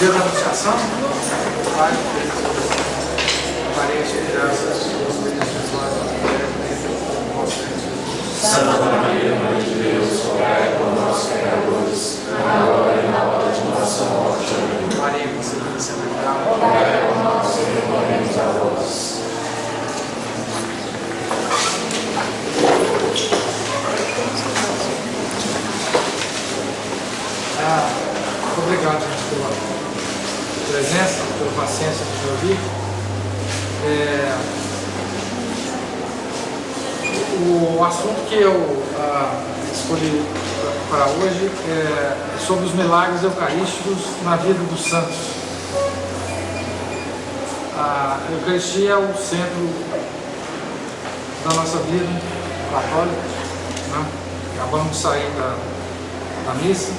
Dia da Anunciação, Pai, Maria, cheia de graça, Santa Maria, Mãe de Deus, rogai por nós, pecadores, agora e na hora de nossa morte. Amém. Maria, concebida sem pecado, Rogai por nós, que recorremos a vós. Obrigado, gente, pela presença, pela paciência de me ouvir. O assunto que eu escolhi para hoje é sobre os milagres eucarísticos na vida dos santos. A Eucaristia é o centro da nossa vida católica, né? Acabamos de sair da missa.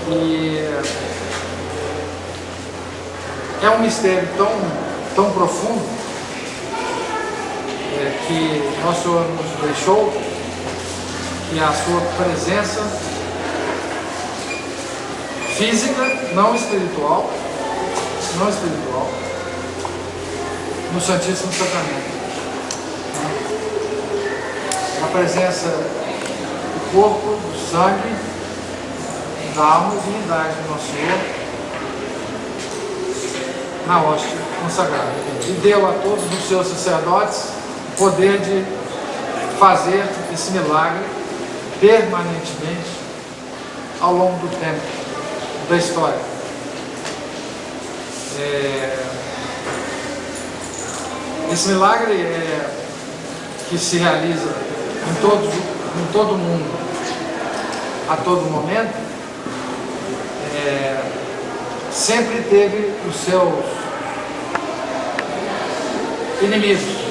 E é um mistério tão profundo que Nosso Senhor nos deixou, que a sua presença física, não espiritual, no Santíssimo Sacramento. A presença do corpo, do sangue, da alma e divindade do Nosso Senhor na hóstia consagrada. E deu a todos os seus sacerdotes o poder de fazer esse milagre permanentemente ao longo do tempo, da história. Esse milagre que se realiza em todo mundo, a todo momento, sempre teve os seus inimigos.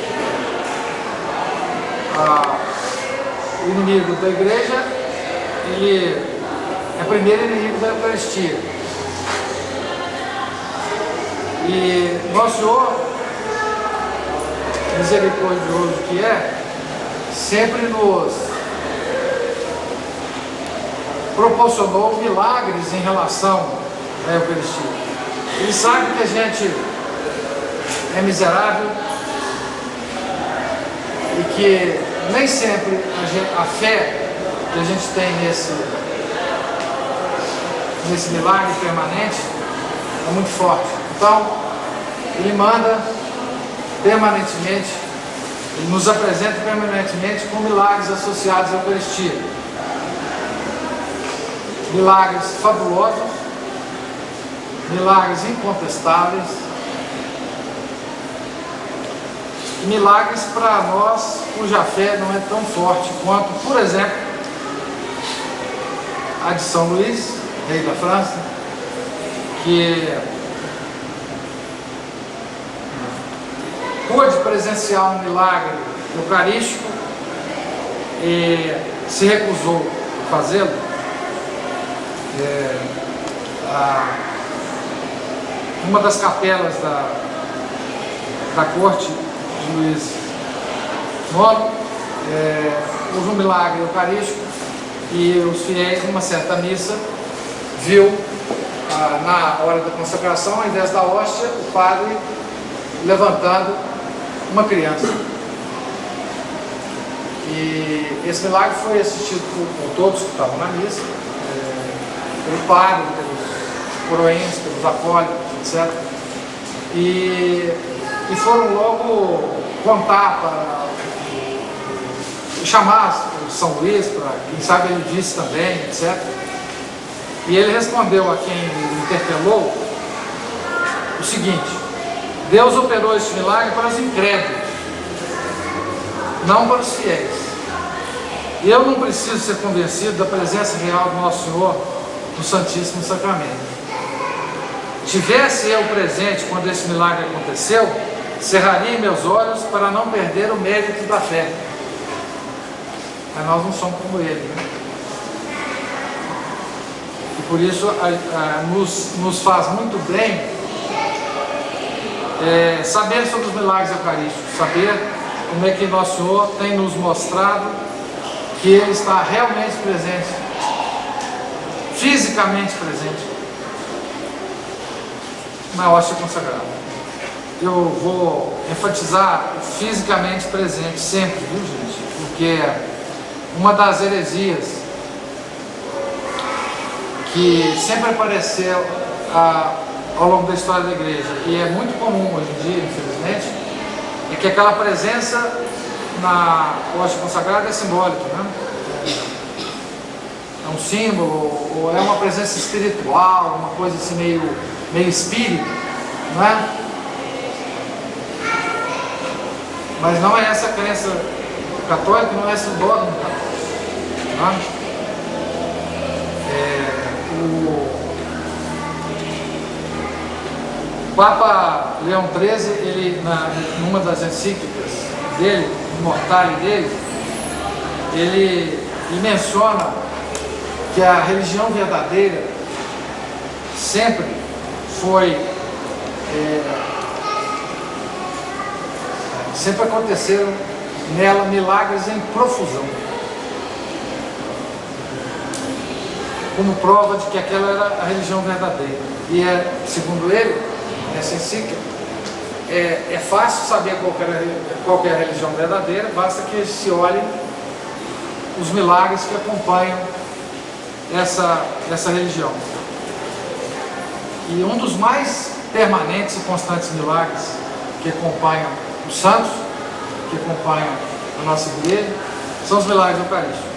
O inimigo da igreja, ele é primeiro inimigo da Eucaristia. E Nosso Senhor, misericordioso que é, sempre nos proporcionou milagres em relação à Eucaristia. Ele sabe que a gente é miserável e que nem sempre a fé que a gente tem nesse milagre permanente é muito forte. Então, ele manda permanentemente, ele nos apresenta permanentemente com milagres associados à Eucaristia. Milagres fabulosos, milagres incontestáveis, milagres para nós cuja fé não é tão forte quanto, por exemplo, a de São Luís, rei da França, que pôde presenciar um milagre eucarístico e se recusou a fazê-lo. Uma das capelas da corte de Luís IX, houve um milagre eucarístico e os fiéis, numa certa missa, viu na hora da consagração, ao invés da hóstia, o padre levantando uma criança. E esse milagre foi assistido por todos que estavam na missa, pelo padre, pelos coroenses, pelos acólitos, etc. E foram logo contar para chamar o São Luís, para quem sabe ele disse também, etc. E ele respondeu a quem interpelou o seguinte: Deus operou este milagre para os incrédulos, não para os fiéis. E eu não preciso ser convencido da presença real do Nosso Senhor no Santíssimo Sacramento. Tivesse eu presente quando esse milagre aconteceu, cerraria meus olhos para não perder o mérito da fé. Mas nós não somos como ele, né? E por isso nos faz muito bem saber sobre os milagres eucarísticos, saber como é que Nosso Senhor tem nos mostrado que Ele está realmente presente fisicamente presente na hóstia consagrada. Eu vou enfatizar o fisicamente presente sempre, viu, gente? Porque uma das heresias que sempre apareceu ao longo da história da igreja, e é muito comum hoje em dia, infelizmente, é que aquela presença na hóstia consagrada é simbólica, né? É um símbolo, ou é uma presença espiritual, uma coisa assim meio espírita, não é? Mas não é essa a crença católica, não é esse o dogma católico, não é? O Papa Leão XIII, ele, numa das encíclicas dele, no Mortale dele, ele menciona que a religião verdadeira sempre foi, sempre aconteceram nela milagres em profusão, como prova de que aquela era a religião verdadeira. E segundo ele, nessa encíclica, é fácil saber qual que é a religião verdadeira, basta que se olhem os milagres que acompanham essa religião. E um dos mais permanentes e constantes milagres que acompanham os santos, que acompanham a nossa igreja, são os milagres eucarísticos.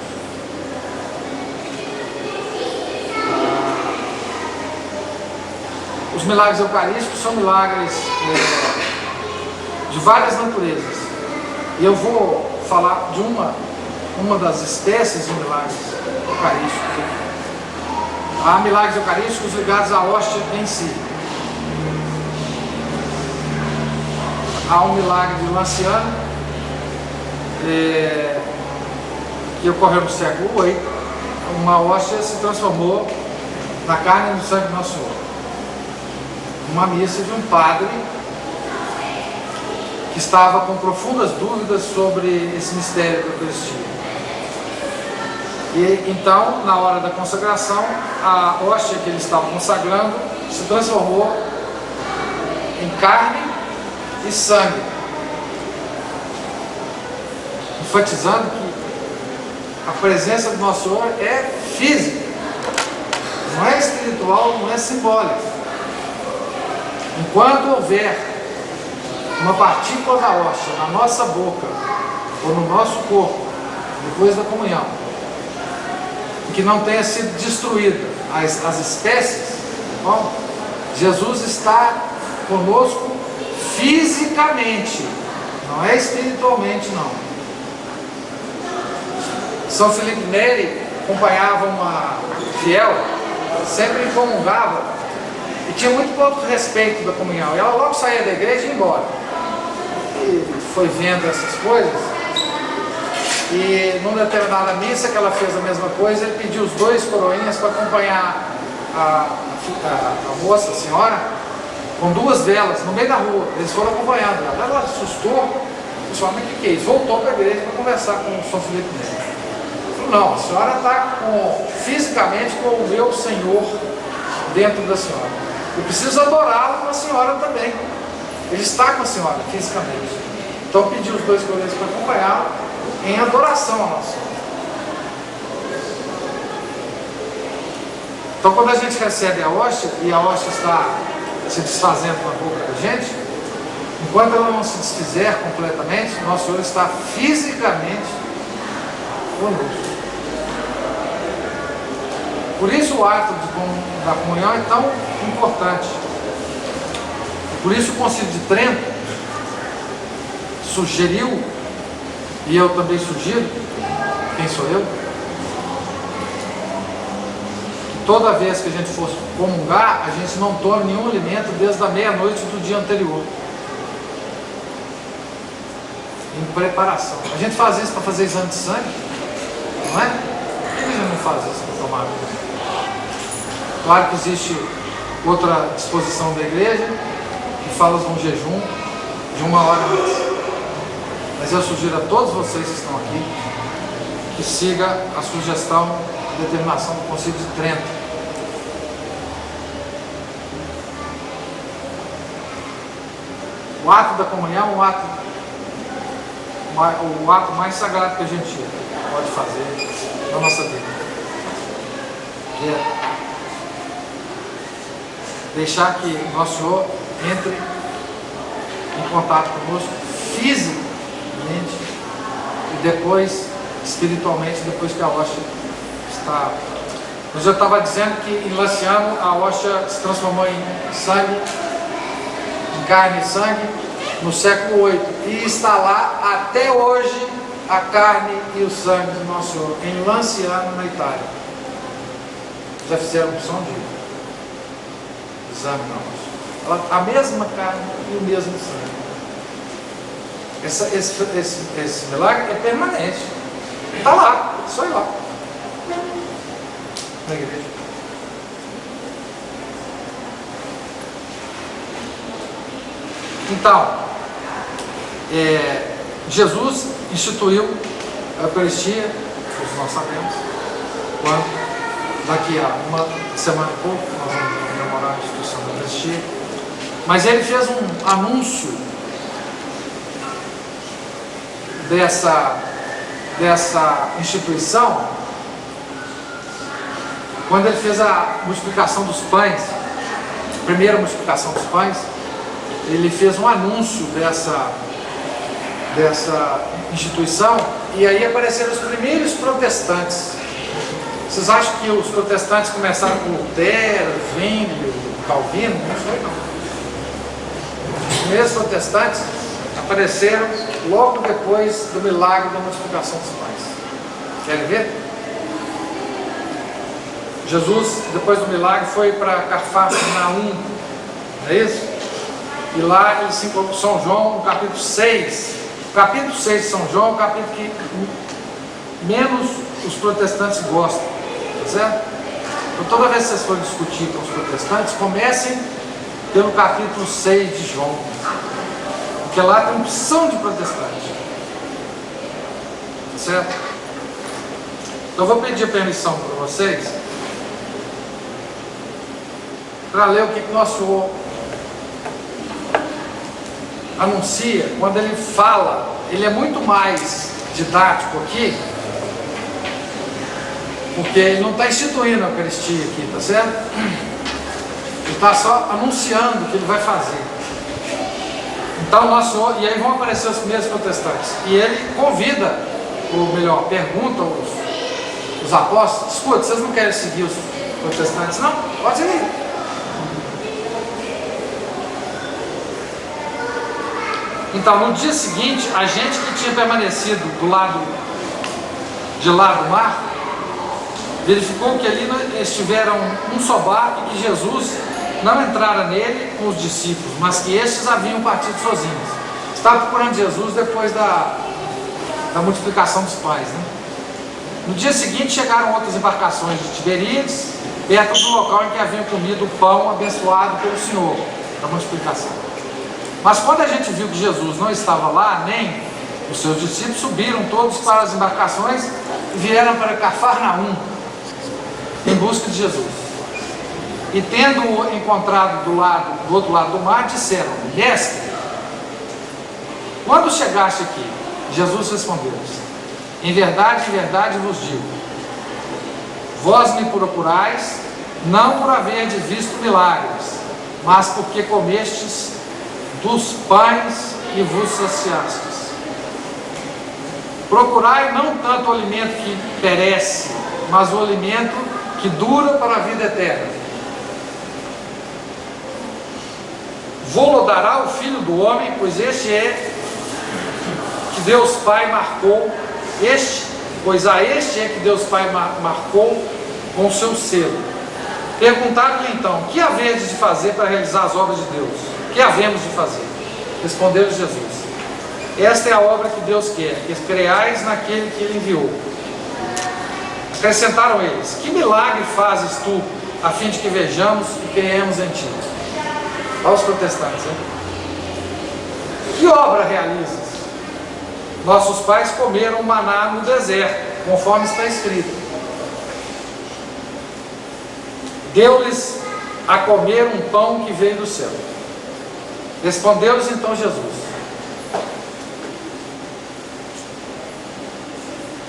Os milagres eucarísticos são milagres de várias naturezas. E eu vou falar de uma das espécies de milagres eucarísticos. Há milagres eucarísticos ligados à hóstia em si. Há um milagre de Lanciano, que ocorreu no século VIII. Uma hóstia se transformou na carne e no sangue do Nosso Senhor. Uma missa de um padre que estava com profundas dúvidas sobre esse mistério da Eucaristia. E então, na hora da consagração, a hóstia que ele estava consagrando se transformou em carne e sangue, enfatizando que a presença do Nosso Senhor é física, não é espiritual, não é simbólica. Enquanto houver uma partícula da hóstia na nossa boca ou no nosso corpo, depois da comunhão, que não tenha sido destruída as espécies, bom, Jesus está conosco fisicamente, não é espiritualmente, não. São Felipe Neri acompanhava uma fiel, sempre comungava, e tinha muito pouco respeito da comunhão. E ela logo saía da igreja e ia embora. E foi vendo essas coisas. E numa determinada missa que ela fez a mesma coisa, ele pediu os 2 coroinhas para acompanhar a moça, a senhora, com 2 velas no meio da rua. Eles foram acompanhando ela. Ela assustou. Pessoal, mas o que é isso? Voltou para a igreja para conversar com o São Felipe Neri. Falou, não, a senhora está fisicamente com o meu Senhor dentro da senhora. Eu preciso adorá-lo com a senhora também. Ele está com a senhora fisicamente. Então pediu os 2 coroinhas para acompanhá-lo em adoração a Nossa Senhora. Então quando a gente recebe a hóstia e a hóstia está se desfazendo na boca da gente, enquanto ela não se desfizer completamente, Nosso Senhor está fisicamente conosco. Por isso o ato da comunhão é tão importante. Por isso o Concílio de Trento sugeriu, e eu também sugiro, quem sou eu, que toda vez que a gente for comungar, a gente não tome nenhum alimento desde a meia-noite do dia anterior. Em preparação. A gente faz isso para fazer exame de sangue, não é? Por que a gente não faz isso para tomar isso? Claro que existe outra disposição da igreja que fala de um jejum de 1 hora antes. Mas eu sugiro a todos vocês que estão aqui que siga a sugestão e determinação do Concílio de Trento, O ato da comunhão é o ato mais sagrado que a gente pode fazer na nossa vida. É deixar que o nosso Senhor entre em contato conosco fisicamente e depois espiritualmente, depois que a hóstia está. Eu já estava dizendo que em Lanciano a hóstia se transformou em sangue, em carne e sangue, no século VIII, e está lá até hoje a carne e o sangue do nosso Senhor, em Lanciano, na Itália. Já fizeram opção de exame na hóstia. A mesma carne e o mesmo sangue. Esse milagre é permanente. Está lá, só ir lá. Na igreja. Então, Jesus instituiu a Eucaristia, todos nós sabemos, quando daqui a uma semana e pouco nós vamos comemorar a instituição da Eucaristia, mas ele fez um anúncio dessa instituição quando ele fez a multiplicação dos pães, a primeira multiplicação dos pães. Ele fez um anúncio dessa instituição, e aí apareceram os primeiros protestantes. Vocês acham que os protestantes começaram com Lutero, Zwinglio, Calvino? Não foi, não. Os primeiros protestantes apareceram logo depois do milagre da multiplicação dos pães. Querem ver? Jesus, depois do milagre, foi para Cafarnaum, não é isso? E lá ele se encontrou com São João, no capítulo 6. O capítulo 6 de São João é o capítulo que menos os protestantes gostam, tá certo? Então, toda vez que vocês forem discutir com os protestantes, comecem pelo capítulo 6 de João, porque lá tem opção de protestante, tá certo? Então, eu vou pedir permissão para vocês para ler o que nosso Senhor anuncia quando ele fala. Ele é muito mais didático aqui, porque ele não está instituindo a Eucaristia aqui, tá certo? Ele está só anunciando o que ele vai fazer. Então, nosso Senhor, e aí vão aparecer os primeiros protestantes, e ele convida, ou melhor, pergunta os apóstolos: escuta, vocês não querem seguir os protestantes? Não, pode ir. Então, no dia seguinte, a gente que tinha permanecido de lá do mar, verificou que ali estiveram um só barco e que Jesus não entrara nele com os discípulos, mas que estes haviam partido sozinhos. Estava procurando Jesus depois da multiplicação dos pães, né? No dia seguinte chegaram outras embarcações de Tiberíades, perto do local em que haviam comido o pão abençoado pelo Senhor, da multiplicação. Mas quando a gente viu que Jesus não estava lá, nem os seus discípulos, subiram todos para as embarcações e vieram para Cafarnaum, em busca de Jesus. E tendo-o encontrado do outro lado do mar, disseram: Mestre, quando chegaste aqui? Jesus respondeu-lhes: em verdade vos digo, vós me procurais, não por haverdes visto milagres, mas porque comestes dos pães e vos saciastes. Procurai não tanto o alimento que perece, mas o alimento que dura para a vida eterna. Vô-lo dará o Filho do Homem, pois este é que Deus Pai marcou, pois a este é que Deus Pai marcou com o seu selo. Perguntaram-lhe então: que havedes de fazer para realizar as obras de Deus? Que havemos de fazer? Respondeu Jesus: esta é a obra que Deus quer, que creais naquele que Ele enviou. Acrescentaram eles: que milagre fazes tu, a fim de que vejamos e creiamos em ti? Aos protestantes, hein? Que obra realizas? Nossos pais comeram maná no deserto, conforme está escrito. Deu-lhes a comer um pão que veio do céu. Respondeu-lhes então Jesus: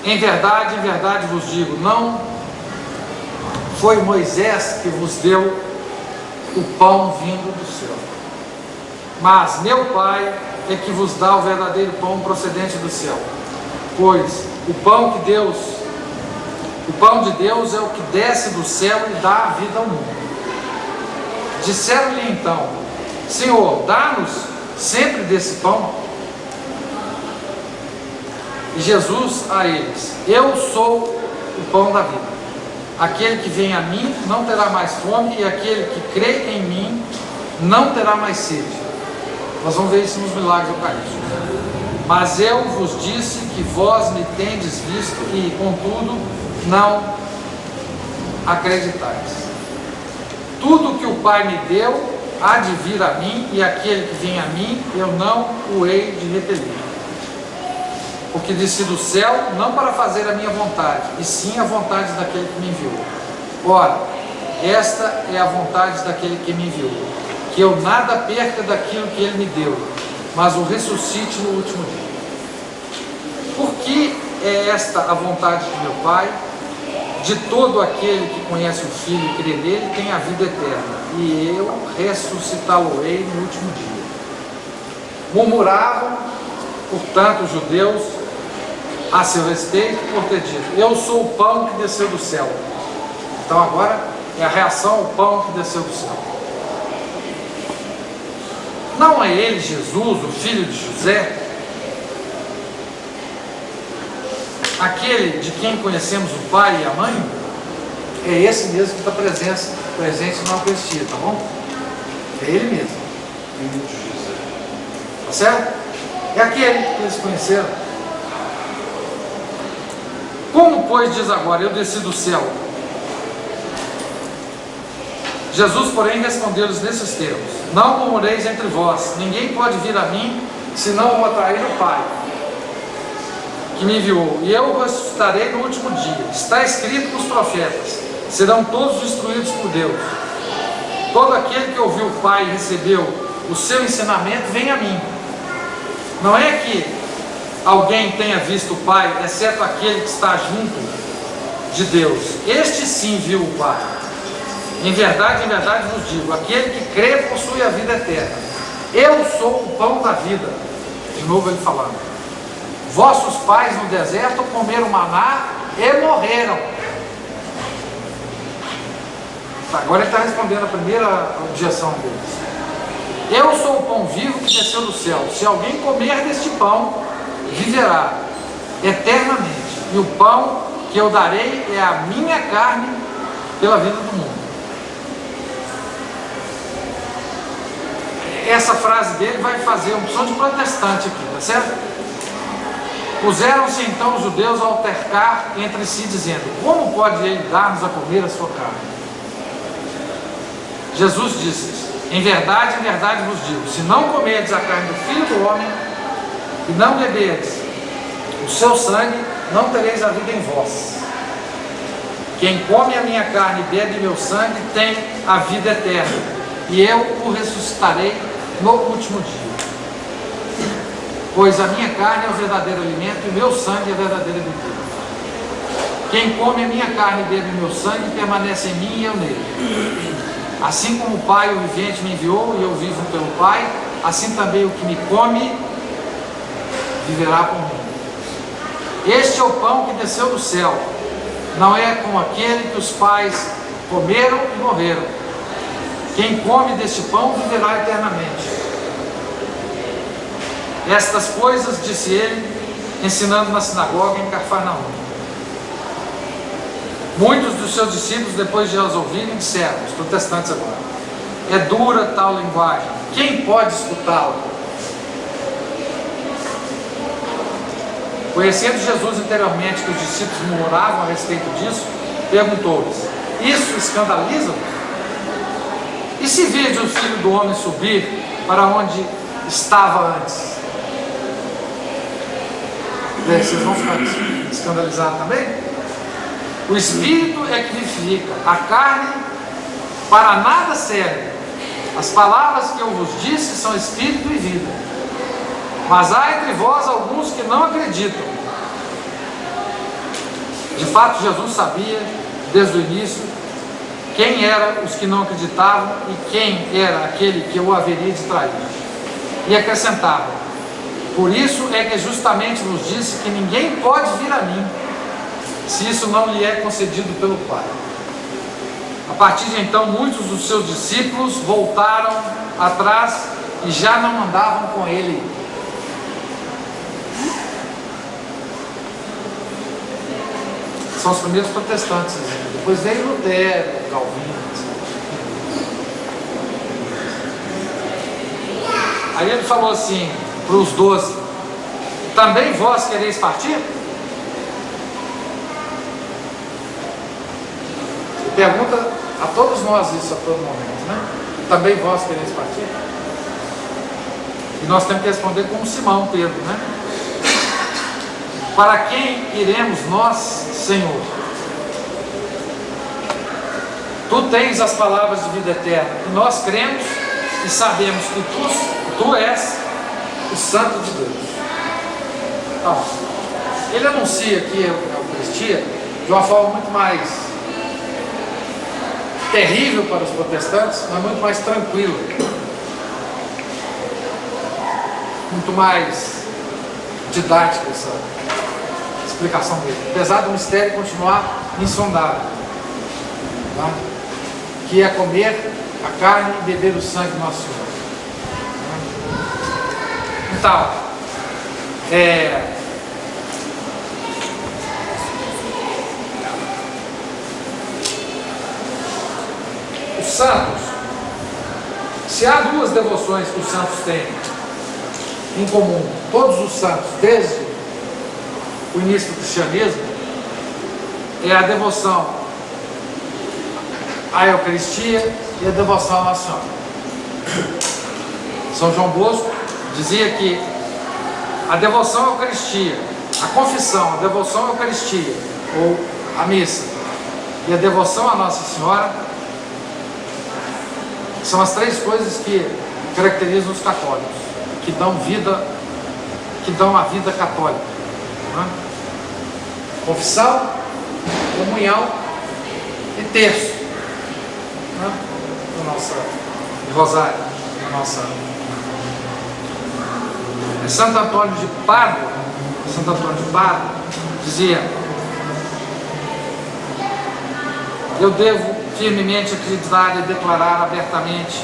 em verdade vos digo, não foi Moisés que vos deu o pão vindo do céu, mas meu Pai é que vos dá o verdadeiro pão procedente do céu. Pois o pão de Deus é o que desce do céu e dá a vida ao mundo. Disseram-lhe então: Senhor, dá-nos sempre desse pão. E Jesus a eles: eu sou o pão da vida. Aquele que vem a mim não terá mais fome, e aquele que crê em mim não terá mais sede. Nós vamos ver isso nos milagres eucarísticos. Mas eu vos disse que vós me tendes visto e, contudo, não acreditais. Tudo que o Pai me deu há de vir a mim, e aquele que vem a mim, eu não o hei de repelir. Porque desci do céu, não para fazer a minha vontade, e sim a vontade daquele que me enviou. Ora, esta é a vontade daquele que me enviou, que eu nada perca daquilo que ele me deu, mas o ressuscite no último dia. Porque é esta a vontade de meu Pai? De todo aquele que conhece o Filho e crê nele tem a vida eterna, e eu ressuscitá-lo-ei no último dia. Murmuravam, portanto, os judeus a seu respeito por ter dito: eu sou o pão que desceu do céu. Então agora é a reação ao pão que desceu do céu. Não é ele, Jesus, o filho de José, aquele de quem conhecemos o pai e a mãe? É esse mesmo que está presente na Eucaristia, tá bom? É ele mesmo. Tá certo? É aquele que eles conheceram. Como, pois, diz agora: eu desci do céu? Jesus, porém, respondeu-lhes nesses termos: não murmureis entre vós, ninguém pode vir a mim, senão o atrair o Pai, que me enviou, e eu o ressuscitarei no último dia. Está escrito nos profetas: serão todos instruídos por Deus. Todo aquele que ouviu o Pai e recebeu o seu ensinamento, vem a mim. Não é que alguém tenha visto o Pai, exceto aquele que está junto de Deus. Este sim viu o Pai. Em verdade vos digo: aquele que crê possui a vida eterna. Eu sou o pão da vida. De novo ele falando: vossos pais no deserto comeram maná e morreram. Agora ele está respondendo a primeira objeção deles. Eu sou o pão vivo que desceu do céu. Se alguém comer deste pão, viverá eternamente. E o pão que eu darei é a minha carne pela vida do mundo. Essa frase dele vai fazer um som de protestante aqui, tá certo? Puseram-se então os judeus a altercar entre si, dizendo: como pode ele dar-nos a comer a sua carne? Jesus disse: em verdade vos digo, se não comerdes a carne do Filho do Homem e não beberdes o seu sangue, não tereis a vida em vós. Quem come a minha carne e bebe meu sangue tem a vida eterna, e eu o ressuscitarei no último dia. Pois a minha carne é o verdadeiro alimento e o meu sangue é a verdadeira bebida. Quem come a minha carne e bebe meu sangue permanece em mim e eu nele. Assim como o Pai, o vivente, me enviou e eu vivo pelo Pai, assim também o que me come viverá por mim. Este é o pão que desceu do céu. Não é como aquele que os pais comeram e morreram. Quem come deste pão viverá eternamente. Estas coisas disse ele, ensinando na sinagoga em Cafarnaum. Muitos dos seus discípulos, depois de as ouvirem, disseram, os protestantes agora: é dura tal linguagem, quem pode escutá-la? Conhecendo Jesus interiormente que os discípulos murmuravam a respeito disso, perguntou-lhes: isso escandaliza? E se vede o Filho do Homem subir para onde estava antes? Vocês vão ficar escandalizados também? O Espírito é que vivifica, a carne para nada serve. As palavras que eu vos disse são espírito e vida. Mas há entre vós alguns que não acreditam. De fato, Jesus sabia, desde o início, quem eram os que não acreditavam e quem era aquele que o haveria de trair. E acrescentava: por isso é que justamente vos disse que ninguém pode vir a mim, se isso não lhe é concedido pelo Pai. A partir de então, muitos dos seus discípulos voltaram atrás e já não andavam com ele. São os primeiros protestantes. Depois veio Lutero, Calvino. Aí ele falou assim para os 12: também vós quereis partir? Ele pergunta a todos nós isso a todo momento, né? Também vós quereis partir? E nós temos que responder como Simão Pedro, né? Para quem iremos nós, Senhor? Tu tens as palavras de vida eterna, e nós cremos e sabemos que tu és o Santo de Deus. Então, ele anuncia aqui a Eucaristia de uma forma muito mais terrível para os protestantes, mas muito mais tranquila, muito mais didática essa explicação dele, apesar do mistério continuar insondável, tá? Que é comer a carne e beber o sangue do nosso Senhor. Então, os santos, se há duas devoções que os santos têm em comum, todos os santos, desde o início do cristianismo, é a devoção à Eucaristia e a devoção à Nossa Senhora. São João Bosco dizia que a devoção à Eucaristia, a confissão, a devoção à Eucaristia, ou a missa, e a devoção à Nossa Senhora, são as três coisas que caracterizam os católicos, que dão a vida católica, né? Confissão, comunhão e terço, né? No nosso rosário, na nossa... Santo Antônio de Pádua dizia: eu devo firmemente acreditar e declarar abertamente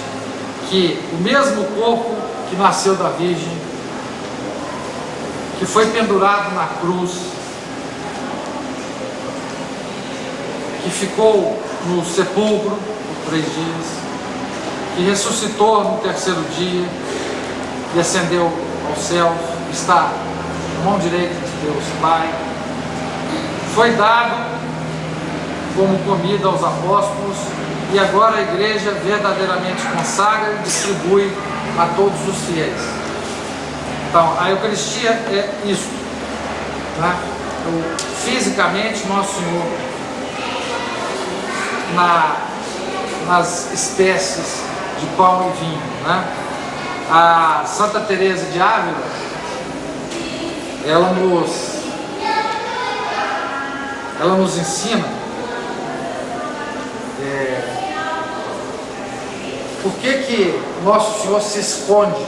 que o mesmo corpo que nasceu da Virgem, que foi pendurado na cruz, que ficou no sepulcro por 3 dias, que ressuscitou no 3º dia e ascendeu aos céus, está à mão direita de Deus Pai, foi dado como comida aos apóstolos, e agora a igreja verdadeiramente consagra e distribui a todos os fiéis. Então, a Eucaristia é isso, né? Fisicamente, Nosso Senhor, nas espécies de pão e vinho, né? A Santa Teresa de Ávila, ela nos ensina por que Nosso Senhor se esconde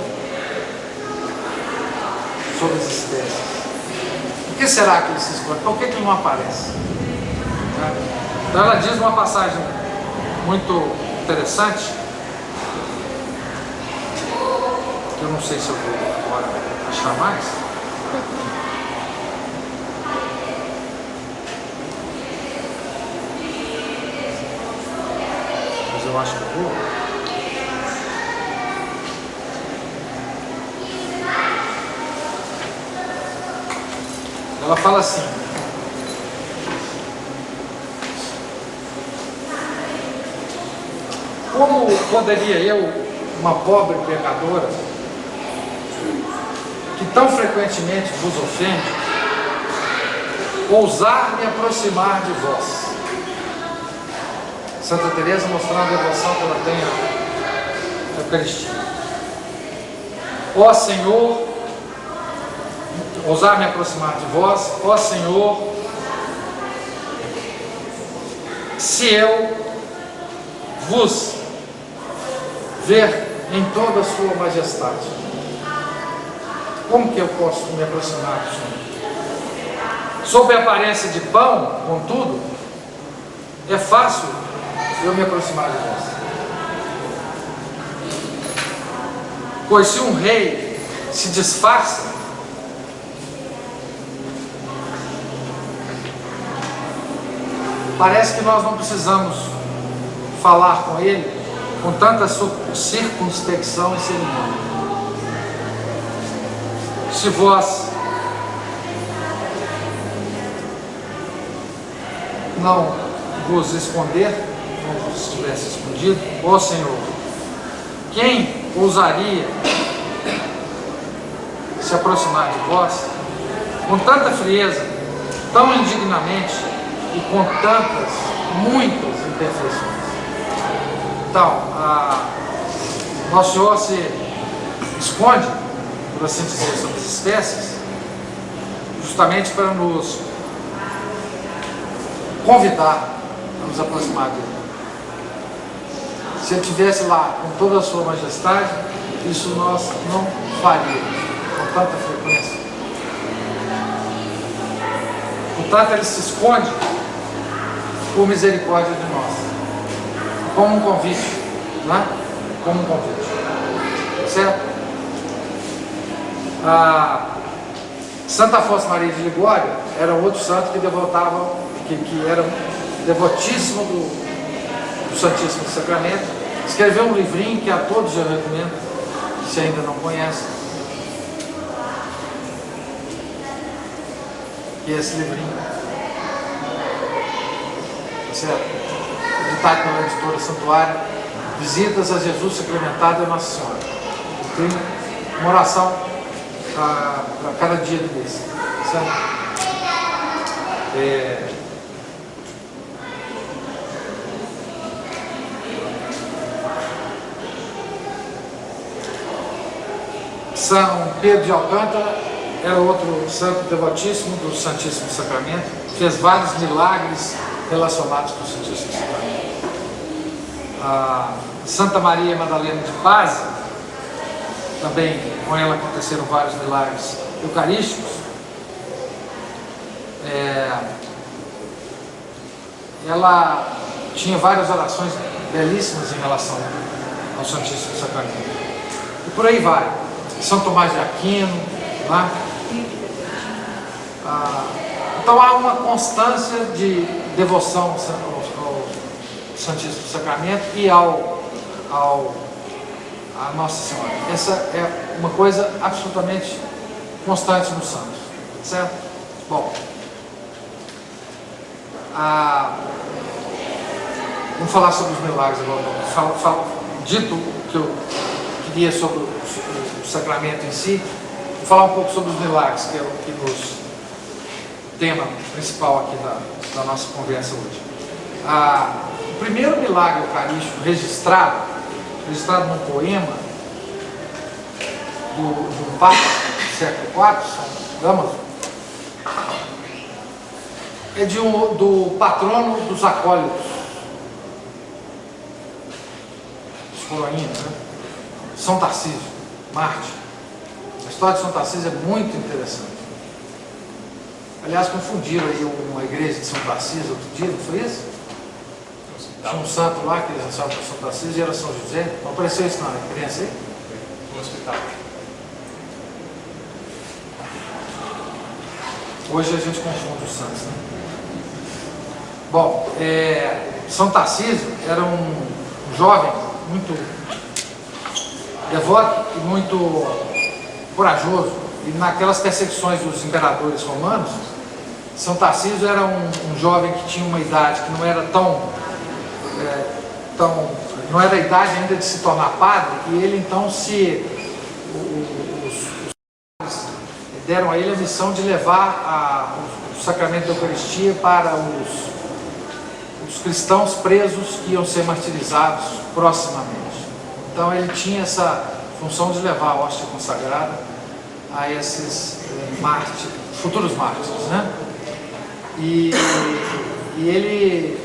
sobre as espécies. Por que será que ele se esconde? Por que ele não aparece? Então ela diz uma passagem muito interessante, que eu não sei se eu vou agora achar mais. Mas eu acho que eu vou. Ela fala assim: como poderia eu, uma pobre pecadora, que tão frequentemente vos ofende, ousar me aproximar de vós? Santa Teresa mostrando a devoção que ela tem Eucaristia. Ó Senhor, ousar me aproximar de vós, ó Senhor, se eu vos ver em toda a sua majestade, como que eu posso me aproximar do Senhor? Sob a aparência de pão, contudo, é fácil eu me aproximar de vós. Pois se um rei se disfarça, parece que nós não precisamos falar com ele com tanta circunspecção e cerimônia. Se vós não vos esconder, como se estivesse escondido, ó Senhor, quem ousaria se aproximar de vós com tanta frieza, tão indignamente e com tantas, muitas imperfeições? Então, Nosso Senhor se esconde, por assim dizer, sobre as espécies, justamente para nos convidar a nos aproximar dele. Se ele estivesse lá com toda a sua majestade, isso nós não faríamos com tanta frequência. Portanto, ele se esconde por misericórdia de nós, como um convite, né? Como um convite, certo? Santa Afonso Maria de Ligório era outro santo que devotava, que era devotíssimo do Santíssimo Sacramento. Escreveu um livrinho que a todos eu recomendo, se ainda não conhecem, que é esse livrinho, certo? Editado pela editora Santuário, Visitas a Jesus Sacramentado e Nossa Senhora. Tem uma oração para cada dia desse, certo? São Pedro de Alcântara era outro santo devotíssimo do Santíssimo Sacramento, fez vários milagres relacionados com o Santíssimo Sacramento. Santa Maria Madalena de Paz, também com ela aconteceram vários milagres eucarísticos. Ela tinha várias orações belíssimas em relação ao Santíssimo Sacramento. E por aí vai. São Tomás de Aquino, né? Então há uma constância de devoção ao Santíssimo Sacramento e a Nossa Senhora. Essa é uma coisa absolutamente constante nos santos, certo? Bom, vamos falar sobre os milagres agora. Dito o que eu queria sobre o sacramento em si, vou falar um pouco sobre os milagres, que é o que nos tema principal aqui da nossa conversa hoje. O primeiro milagre eucarístico registrado num poema do Papa do século IV, São Damaso, é do patrono dos acólitos, dos coroinhas, né? São Tarcísio, Marte. A história de São Tarcísio é muito interessante. Aliás, confundiram aí uma igreja de São Tarcísio outro dia, não foi isso? Tinha um santo lá que eles achavam que era São Tarcísio e era São José. Não apareceu isso não, né? Criança aí? No hospital. Hoje a gente confunde os santos, né? Bom, São Tarcísio era um jovem muito devoto e muito corajoso. E naquelas perseguições dos imperadores romanos, São Tarcísio era um jovem que tinha uma idade que não era não era a idade ainda de se tornar padre, e ele então os padres deram a ele a missão de levar o sacramento da Eucaristia para os cristãos presos que iam ser martirizados proximamente. Então ele tinha essa função de levar a hóstia consagrada a esses futuros mártires, né? E ele,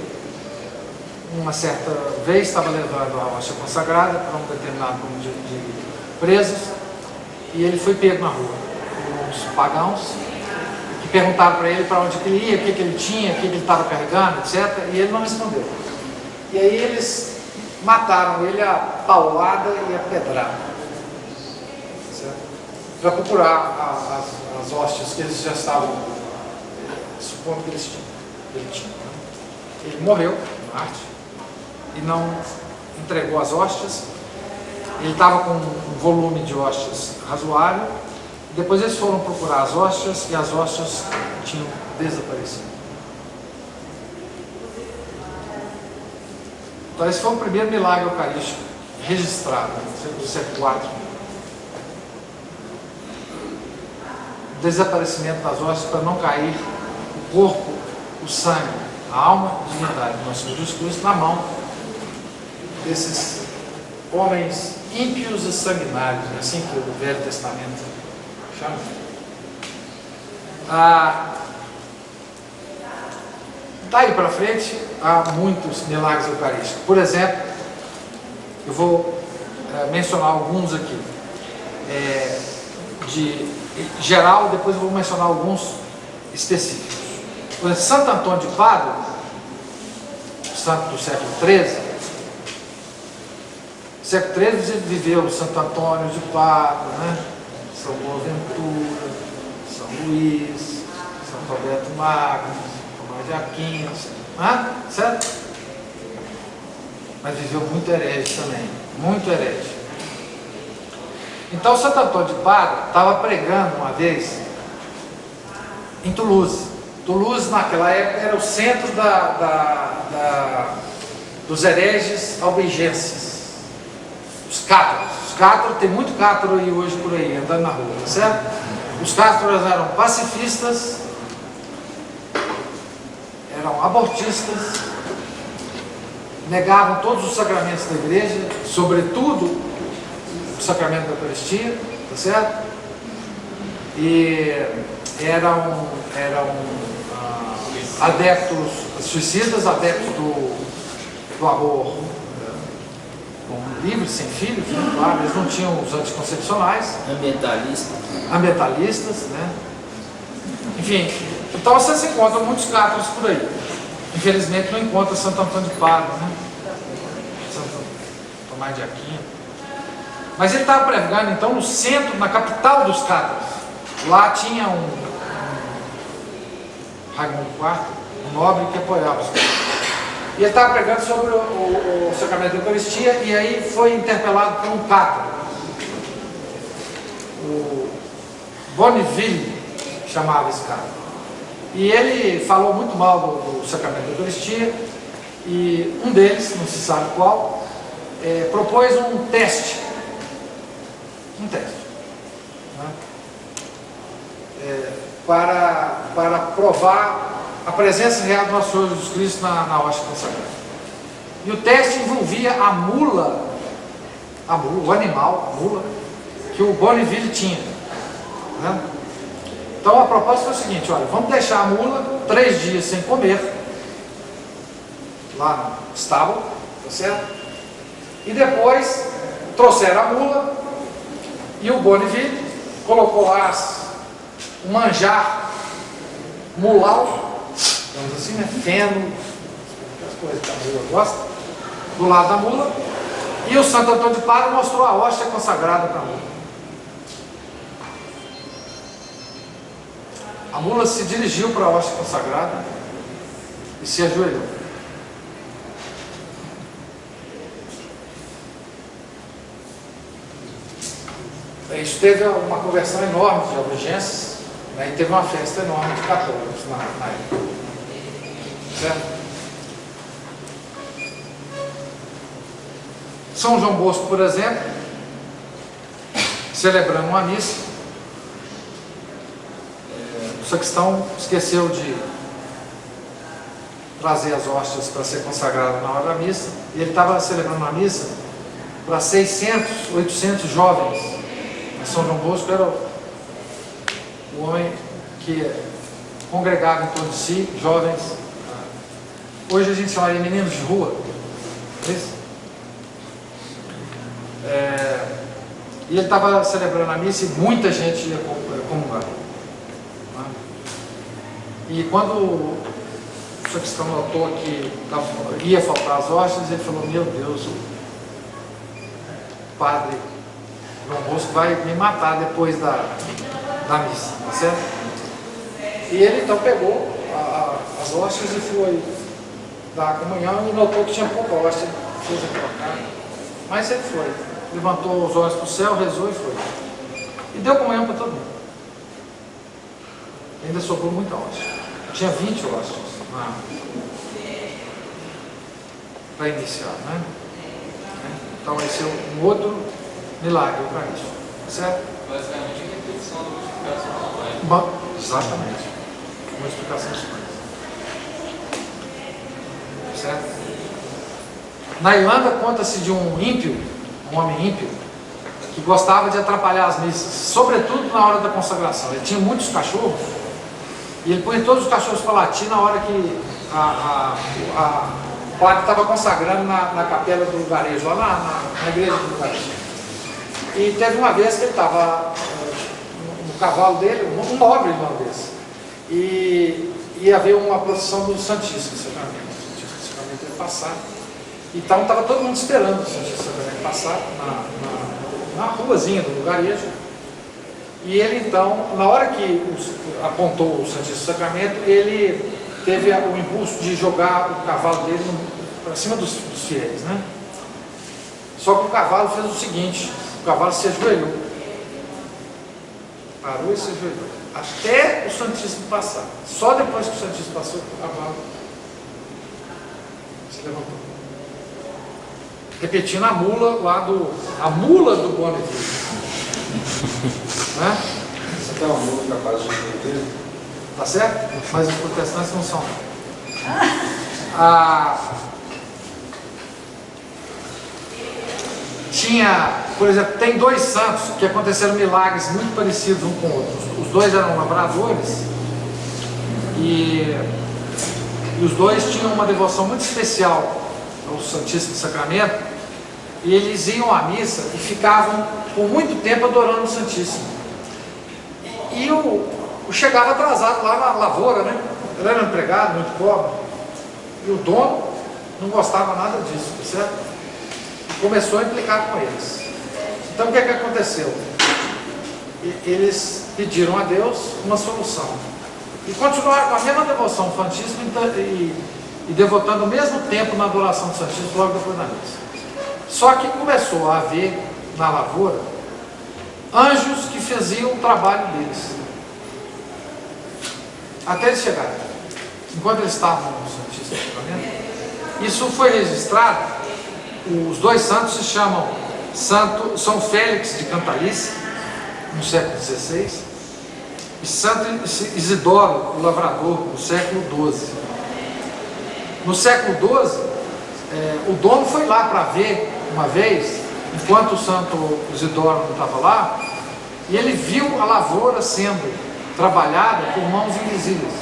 uma certa vez, estava levando a hóstia consagrada para um determinado número de presos, e ele foi pego na rua por uns pagãos que perguntaram para ele para onde que ele ia, o que ele tinha, o que ele estava carregando, etc. E ele não respondeu. E aí eles mataram ele a paulada e a pedrada, para procurar as hóstias que eles já estavam supondo que ele tinha. Ele morreu, Marte, e não entregou as hóstias. Ele estava com um volume de hóstias razoável. Depois eles foram procurar as hóstias e as hóstias tinham desaparecido. Então esse foi o primeiro milagre eucarístico registrado no século IV. O desaparecimento das hóstias para não cair o corpo, o sangue, a alma e a divindade do nosso Senhor Jesus Cristo na mão desses homens ímpios e sanguinários, é assim que o Velho Testamento chama. Daí para frente há muitos milagres eucarísticos. Por exemplo, eu vou mencionar alguns aqui de geral, depois eu vou mencionar alguns específicos. Por exemplo, Santo Antônio de Pádua, santo do século XIII. No século XIII viveu Santo Antônio de Pádua, né? São Boaventura, São Luís, São Roberto Magno, Tomás de Aquino, certo? Mas viveu muito herege também, muito herege. Então Santo Antônio de Pádua estava pregando uma vez em Toulouse. Toulouse naquela época era o centro dos hereges albigenses, os cátaros. Os cátaros, tem muito cátaro aí hoje por aí, andando na rua, tá certo? Os cátaros eram pacifistas, eram abortistas, negavam todos os sacramentos da igreja, sobretudo o sacramento da Eucaristia, tá certo? E eram adeptos suicidas, adeptos do amor livre, sem filhos, né? Claro, eles não tinham os anticoncepcionais. Ambientalistas, né? Enfim, então você se encontra muitos cátaros por aí. Infelizmente não encontra Santo Antônio de Pádua, né? Santo Tomás de Aquino. Mas ele estava pregando então no centro, na capital dos cátaros. Lá tinha um Raimundo IV, um nobre que apoiava os cátaros. E ele estava pregando sobre o sacramento da Eucaristia, e aí foi interpelado por um cátaro, o Bonneville, chamava esse cátaro. E ele falou muito mal do sacramento da Eucaristia, e um deles, não se sabe qual, propôs um teste, né? Para provar a presença real do nosso Senhor Jesus Cristo na hóstia consagrada. E o teste envolvia a mula, o animal, a mula, que o Bonneville tinha, né? Então a proposta foi o seguinte: olha, vamos deixar a mula 3 dias sem comer, lá no estábulo, tá certo? E depois trouxeram a mula, e o Bonneville colocou lá um manjar mulau, digamos assim, né? Feno, as coisas que a mula gosta, do lado da mula, e o Santo Antônio de Pádua mostrou a hóstia consagrada para a mula. A mula se dirigiu para a hóstia consagrada e se ajoelhou. Isso teve uma conversão enorme de albigenses, né? E teve uma festa enorme de católicos na época. Certo? São João Bosco, por exemplo, celebrando uma missa, o sacristão esqueceu de trazer as hóstias para ser consagrada na hora da missa, e ele estava celebrando uma missa para 600, 800 jovens. São João Bosco era o homem que congregava em torno de si, jovens. Hoje a gente chamaria meninos de rua. E ele estava celebrando a missa e muita gente ia comungar. E quando o sacristão notou que ia faltar as hóstias, ele falou: meu Deus, o padre João Bosco vai me matar depois da missa, tá certo? E ele então pegou as hóstias e foi dar a comunhão e notou que tinha pouca hóstia, fez aquela cara. Mas ele foi, levantou os olhos para o céu, rezou e foi. E deu comunhão para todo mundo. Ainda sobrou muita hóstia. Tinha 20 hóstias para iniciar, né? Então esse é um outro milagre eucarístico, certo? Basicamente a repetição da multiplicação dos pães. Exatamente. Multiplicação dos pães. Certo? Na Irlanda conta-se de um ímpio, um homem ímpio, que gostava de atrapalhar as missas, sobretudo na hora da consagração. Ele tinha muitos cachorros e ele punha todos os cachorros para latir na hora que o padre estava consagrando na capela do lugarejo, lá na igreja do lugarejo. E teve uma vez que ele estava no cavalo dele, um nobre irlandês, e ia haver uma procissão do Santíssimo Sacramento. O Santíssimo Sacramento ia passar. Então estava todo mundo esperando o Santíssimo Sacramento passar na ruazinha do lugarejo. E ele então, na hora que apontou o Santíssimo Sacramento, ele teve o impulso de jogar o cavalo dele para cima dos fiéis, né? Só que o cavalo fez o seguinte: o cavalo se ajoelhou, parou e se ajoelhou, até o Santíssimo passar. Só depois que o Santíssimo passou, o cavalo se levantou. Repetindo a mula do Bonaventura. Né? Você tem uma mula capaz de entender? Tá certo? Mas os protestantes não são. Por exemplo, tem dois santos que aconteceram milagres muito parecidos um com o outro. Os dois eram lavradores e os dois tinham uma devoção muito especial ao Santíssimo Sacramento, e eles iam à missa e ficavam por muito tempo adorando o Santíssimo. E chegava atrasado lá na lavoura, né? Ele era um empregado, muito pobre, e o dono não gostava nada disso, tá certo? E começou a implicar com eles. Então o que é que aconteceu? Eles pediram a Deus uma solução e continuaram com a mesma devoção ao Santíssimo e devotando o mesmo tempo na adoração do Santíssimo logo depois da missa. Só que começou a haver na lavoura anjos que faziam o trabalho deles até eles chegarem. Enquanto eles estavam no Santíssimo Sacramento, isso foi registrado. Os dois santos se chamam São Félix de Cantalice, no século XVI, e Santo Isidoro, o lavrador, no século XII. No século XII, o dono foi lá para ver uma vez, enquanto o Santo Isidoro não estava lá, e ele viu a lavoura sendo trabalhada por mãos invisíveis.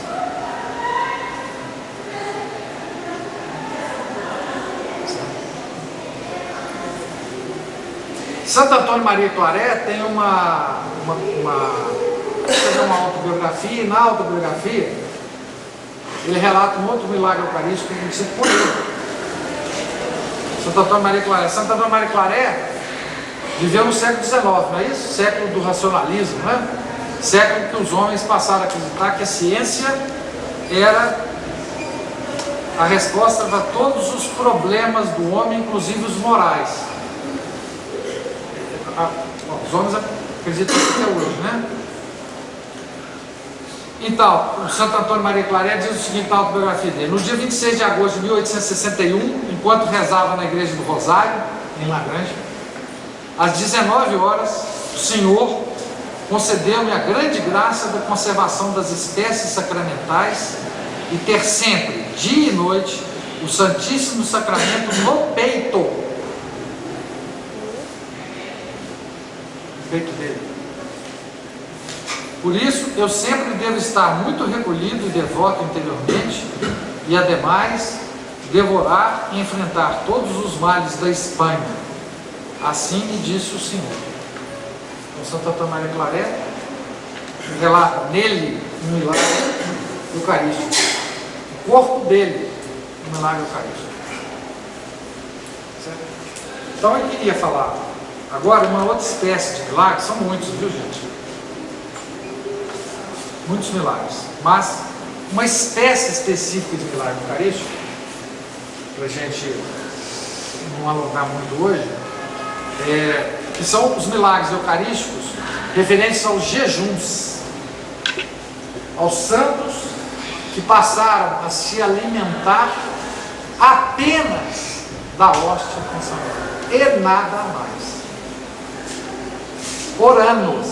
Santo Antônio Maria Claret tem uma autobiografia, e na autobiografia ele relata um outro milagre eucarístico que aconteceu com ele. Santo Antônio Maria Claret. Santo Antônio Maria Claret viveu no século XIX, não é isso? Século do racionalismo, não é? Século que os homens passaram a acreditar que a ciência era a resposta para todos os problemas do homem, inclusive os morais. Os homens acreditam isso até hoje, né? Então, o Santo Antônio Maria Claret diz o seguinte na autobiografia dele: no dia 26 de agosto de 1861, enquanto rezava na igreja do Rosário, em Lagrange, às 19 horas, o Senhor concedeu-me a grande graça da conservação das espécies sacramentais e ter sempre, dia e noite, o Santíssimo Sacramento no peito. peito dele. Por isso, eu sempre devo estar muito recolhido e devoto interiormente, e ademais, devorar e enfrentar todos os males da Espanha. Assim me disse o Senhor. Então, Santo Antônio Maria Claret relata nele um milagre eucarístico. O corpo dele, um milagre eucarístico. Certo? Então, eu queria falar agora uma outra espécie de milagres. São muitos, viu, gente? Muitos milagres. Mas uma espécie específica de milagre eucarístico, para a gente não alongar muito hoje, que são os milagres eucarísticos referentes aos jejuns, aos santos que passaram a se alimentar apenas da hóstia consagrada e nada mais, por anos,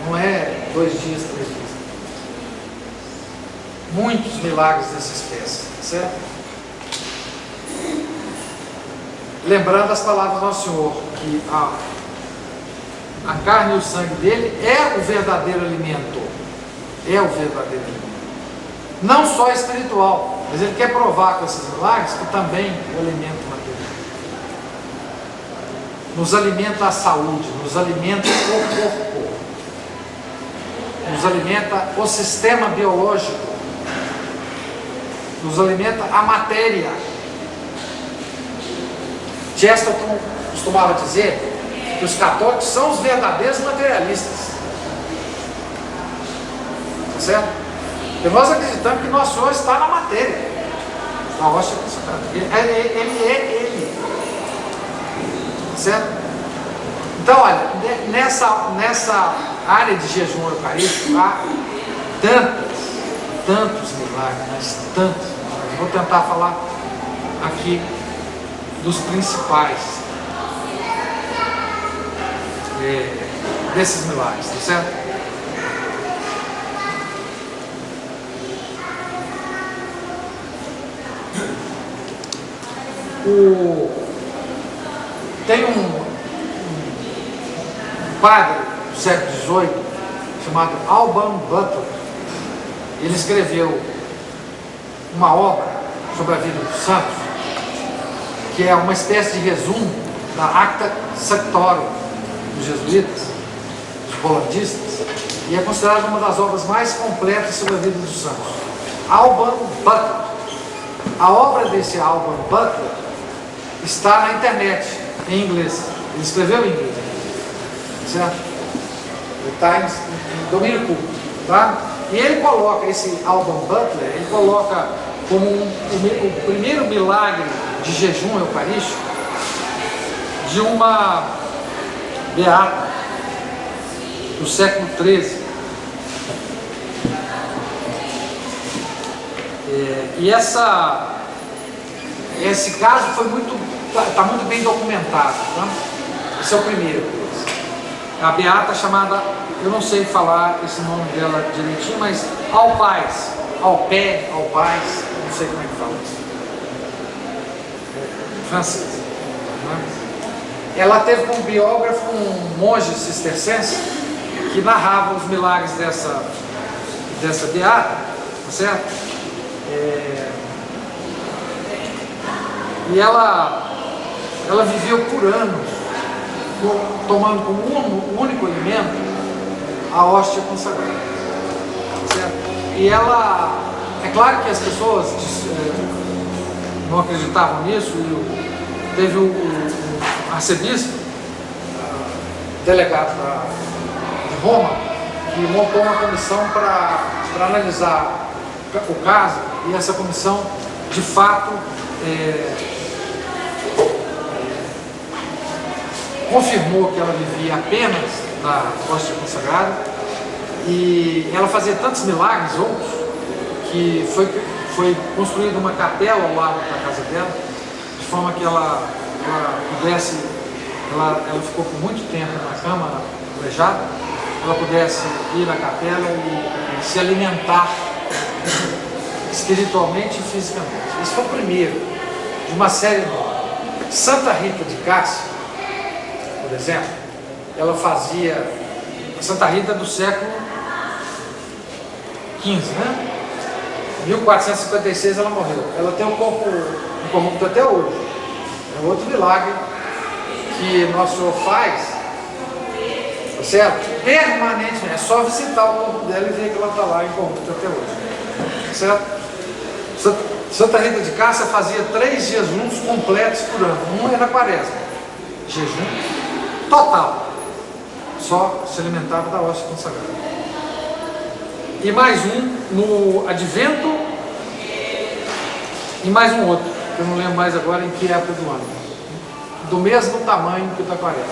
não é 2 dias, 3 dias, muitos milagres dessa espécie, certo? Lembrando as palavras do Nosso Senhor, que a carne e o sangue dele é o verdadeiro alimento. É o verdadeiro alimento. Não só espiritual, mas ele quer provar com esses milagres que também o alimento material. Nos alimenta a saúde, nos alimenta o corpo, nos alimenta o sistema biológico, nos alimenta a matéria. Chesterton costumava dizer que os católicos são os verdadeiros materialistas, tá certo? E nós acreditamos que nosso Senhor está na matéria, na hóstia consagrada. Ele é Ele, tá certo? Então, olha, nessa área de jejum eucarístico há tantos milagres, mas tantos milagres. Vou tentar falar aqui dos principais desses milagres, tá certo? Tem um padre do século XVIII chamado Alban Butler. Ele escreveu uma obra sobre a vida dos santos, que é uma espécie de resumo da Acta Sanctorum dos jesuítas, dos holandistas, e é considerada uma das obras mais completas sobre a vida dos santos. Alban Butler. A obra desse Alban Butler está na internet, em inglês. Ele escreveu em inglês, certo? Ele está em domínio público, tá? E ele coloca, esse Alban Butler, ele coloca como o primeiro milagre de jejum eucarístico de uma beata do século XIII. E esse caso está muito bem documentado, tá? Esse é o primeiro. A beata chamada, eu não sei falar esse nome dela direitinho, mas Alpais, Alpé, Alpais, não sei como é que fala isso. Francês. Né? Ela teve como biógrafo um monge cistercense que narrava os milagres dessa beata, tá certo? E ela viveu por anos tomando como único alimento a hóstia consagrada, certo? E ela, é claro que as pessoas não acreditavam nisso, e teve o arcebispo, delegado de Roma, que montou uma comissão para analisar o caso, e essa comissão de fato confirmou que ela vivia apenas da hóstia consagrada, e ela fazia tantos milagres outros que foi construída uma capela ao lado da casa dela, de forma que ela pudesse, ela ficou por muito tempo na cama aleijada, ela pudesse ir à capela e se alimentar espiritualmente e fisicamente. Esse foi o primeiro de uma série nova. Santa Rita de Cássia, por exemplo, ela fazia a Santa Rita do século XV, né? 1456 ela morreu. Ela tem um corpo incorrupto até hoje. É outro milagre que Nosso Senhor faz, tá certo? Permanentemente. É só visitar o corpo dela e ver que ela está lá incorrupta até hoje. Tá certo? Santa Rita de Cássia fazia 3 jejuns completos por ano. Um era quaresma. Jejum total. Só se alimentava da hóstia consagrada. E mais um no Advento e mais um outro, que eu não lembro mais agora em que época do ano. Do mesmo tamanho que o da quaresma.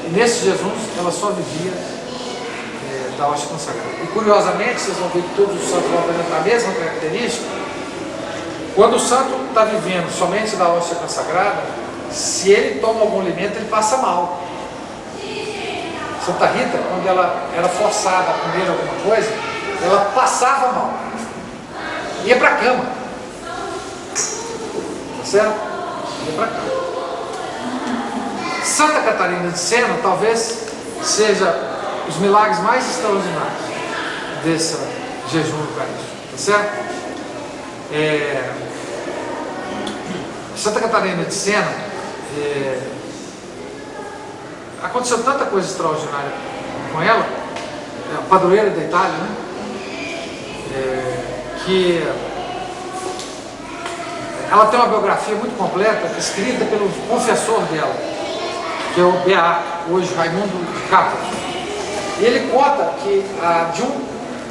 E nesses jejuns ela só vivia da hóstia consagrada. E curiosamente, vocês vão ver que todos os santos vão apresentar a mesma característica. Quando o santo está vivendo somente da hóstia consagrada, se ele toma algum alimento, ele passa mal. Santa Rita, quando ela era forçada a comer alguma coisa, ela passava mal. Ia para a cama. Tá certo? Ia para a cama. Santa Catarina de Sena talvez seja os milagres mais extraordinários desse jejum eucarístico. Tá certo? Santa Catarina de Sena, aconteceu tanta coisa extraordinária com ela, a padroeira da Itália, né? Que ela tem uma biografia muito completa, escrita pelo confessor dela, que é o Beato, hoje Raimundo de Capua. E ele conta que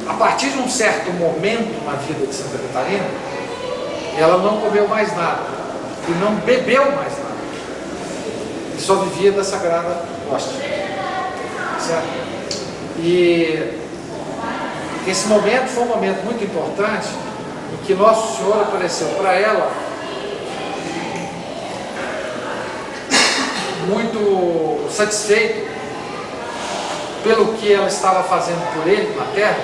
a partir de um certo momento na vida de Santa Catarina, ela não comeu mais nada e não bebeu mais nada, e só vivia da Sagrada Hóstia, certo? E esse momento foi um momento muito importante em que Nosso Senhor apareceu para ela muito satisfeito pelo que ela estava fazendo por ele na terra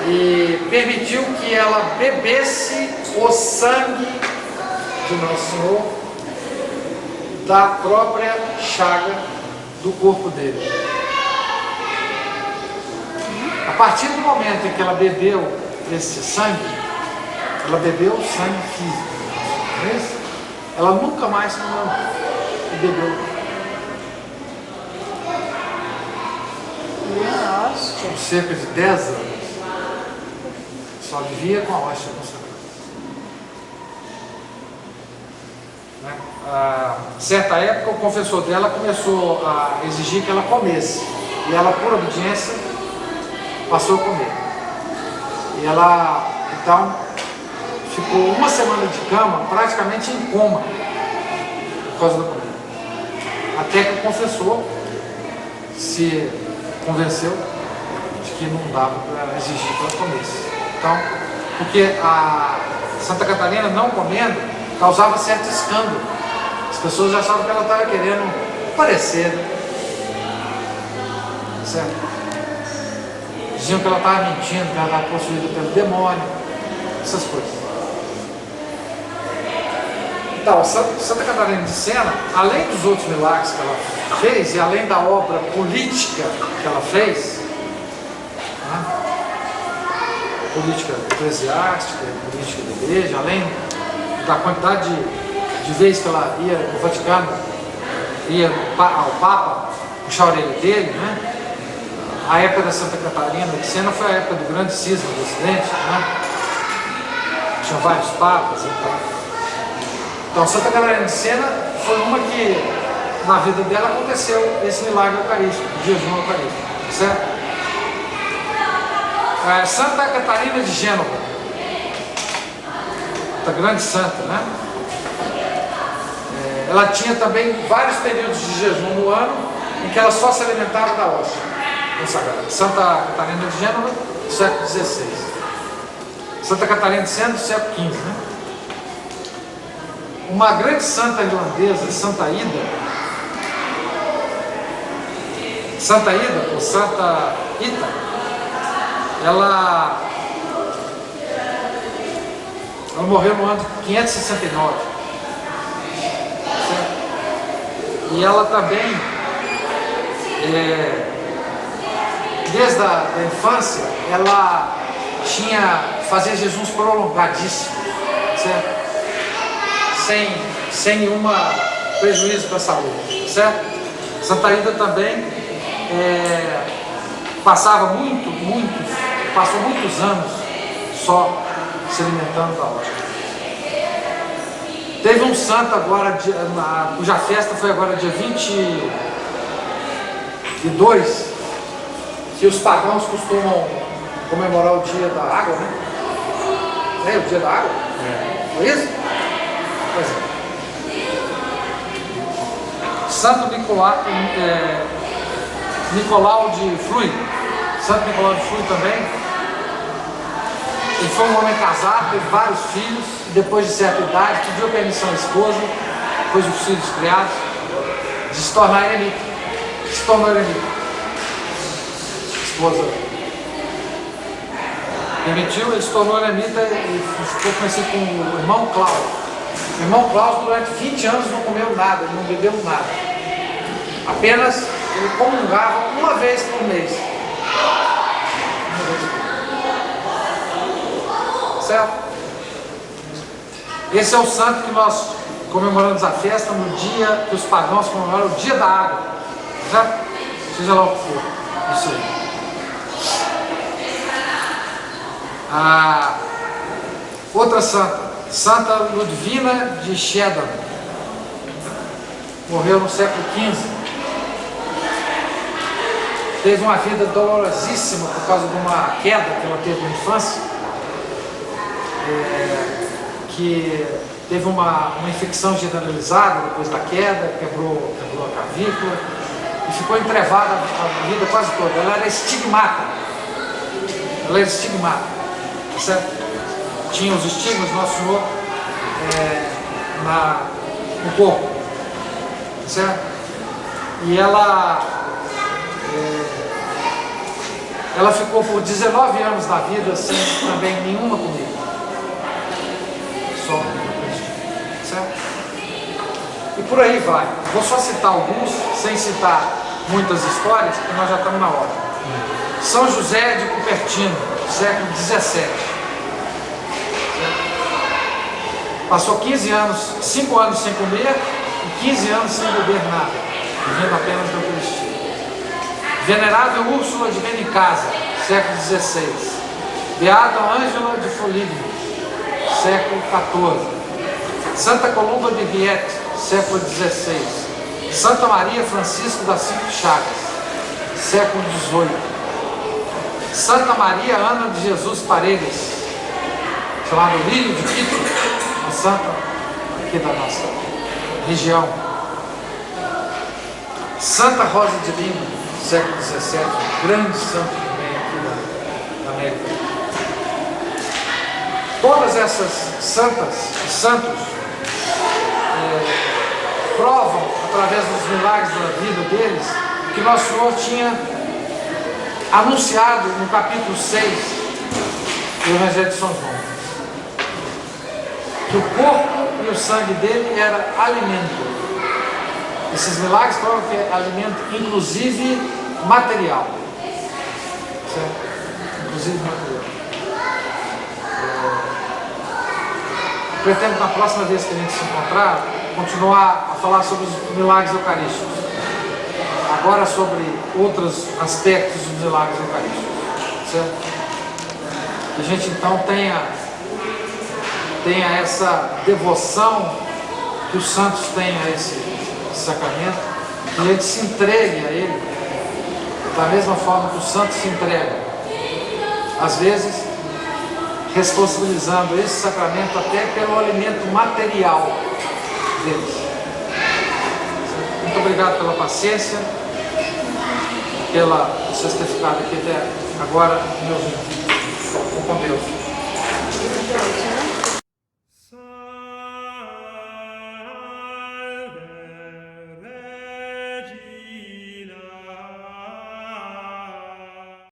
e permitiu que ela bebesse o sangue de Nosso Senhor da própria chaga do corpo dele. A partir do momento em que ela bebeu esse sangue, ela bebeu o sangue físico. Não é isso? Ela nunca mais comeu e bebeu. Com cerca de 10 anos. Só vivia com a hóstia consagrada. Né? Certa época, o confessor dela começou a exigir que ela comesse. E ela, por obediência, passou a comer. E ela, então, ficou uma semana de cama, praticamente em coma, por causa da comida. Até que o confessor se convenceu de que não dava para exigir que ela comesse. Então, porque a Santa Catarina não comendo causava certo escândalo. As pessoas achavam que ela estava querendo parecer, né? Certo? Diziam que ela estava mentindo, que ela estava possuída pelo demônio, essas coisas. Então, Santa Catarina de Sena, além dos outros milagres que ela fez, e além da obra política que ela fez, né? Política eclesiástica, política da igreja, além da quantidade de vezes que ela ia no Vaticano, ia ao Papa, puxar a orelha dele, né? A época da Santa Catarina de Sena foi a época do grande cisma do Ocidente, né? Tinha vários papas e tal. Então, Santa Catarina de Sena foi uma que, na vida dela, aconteceu esse milagre eucarístico, o jejum eucarístico, certo? Santa Catarina de Gênova, a grande santa, né? Ela tinha também vários períodos de jejum no ano em que ela só se alimentava da hóstia consagrada. Santa Catarina de Gênova, do século XVI. Santa Catarina de Sena, do século XV, né? Uma grande santa irlandesa, Santa Ida, ou Santa Ita, ela morreu no ano de 569. E ela também, desde a infância, ela fazia jejuns prolongadíssimos, certo? Sem nenhum prejuízo para a saúde, certo? Santa Ida também passou muitos anos só se alimentando da horta. Teve um santo agora, cuja festa foi agora dia 22, que os pagãos costumam comemorar o dia da água, né? É o dia da água? Foi isso? Pois é. Santo Nicolau de Flui. Santo Nicolau de Flui também. Ele foi um homem casado, teve vários filhos, e depois de certa idade pediu permissão à esposa, depois dos filhos criados, de se tornar eremita. Se tornou eremita. A esposa permitiu, ele se tornou eremita e ficou conhecido como o irmão Cláudio. O irmão Cláudio durante 20 anos não comeu nada, não bebeu nada. Apenas ele comungava uma vez por mês. Certo? Esse é o santo que nós comemoramos a festa no dia que os pagãos comemoram o dia da água. Certo? Seja lá o que for. Isso aí. Outra santa, Santa Ludvina de Cheddar, morreu no século XV. Teve uma vida dolorosíssima por causa de uma queda que ela teve na infância, que teve uma infecção generalizada depois da queda, quebrou a clavícula e ficou entrevada a vida quase toda. Ela era estigmata. Certo? Tinha os estigmas do Nosso Senhor no corpo, certo? E ela ficou por 19 anos da vida sem também nenhuma comida, só, certo? E por aí vai. Vou só citar alguns, sem citar muitas histórias, porque nós já estamos na hora. São José de Cupertino, século XVII. Passou 5 anos sem comer e 15 anos sem beber nada, vivendo apenas da Eucaristia. Venerável Úrsula de Benincasa, século XVI. Beata Ângela de Foligno, século XIV. Santa Columba de Viette, século XVI. Santa Maria Francisco das Cinco Chagas, século XVIII. Santa Maria Ana de Jesus Paredes, chamada Lírio de Quito, uma santa aqui da nossa região. Santa Rosa de Lima, século XVII, grande santo também aqui da América. Todas essas santas e santos provam, através dos milagres da vida deles, que Nosso Senhor tinha anunciado no capítulo 6 do Evangelho de São João, que o corpo e o sangue dele era alimento. Esses milagres provam que é alimento, inclusive material. Certo? Inclusive material. Pretendo, na próxima vez que a gente se encontrar, continuar a falar sobre os milagres eucarísticos. Agora sobre outros aspectos dos milagres eucarísticos. Certo? Que a gente então tenha essa devoção que os santos têm a esse sacramento, que a gente se entregue a ele da mesma forma que os santos se entregam, às vezes responsabilizando esse sacramento até pelo alimento material deles. Muito obrigado pela paciência, pela vocês terem ficado aqui até agora, meus irmãos. Com Deus.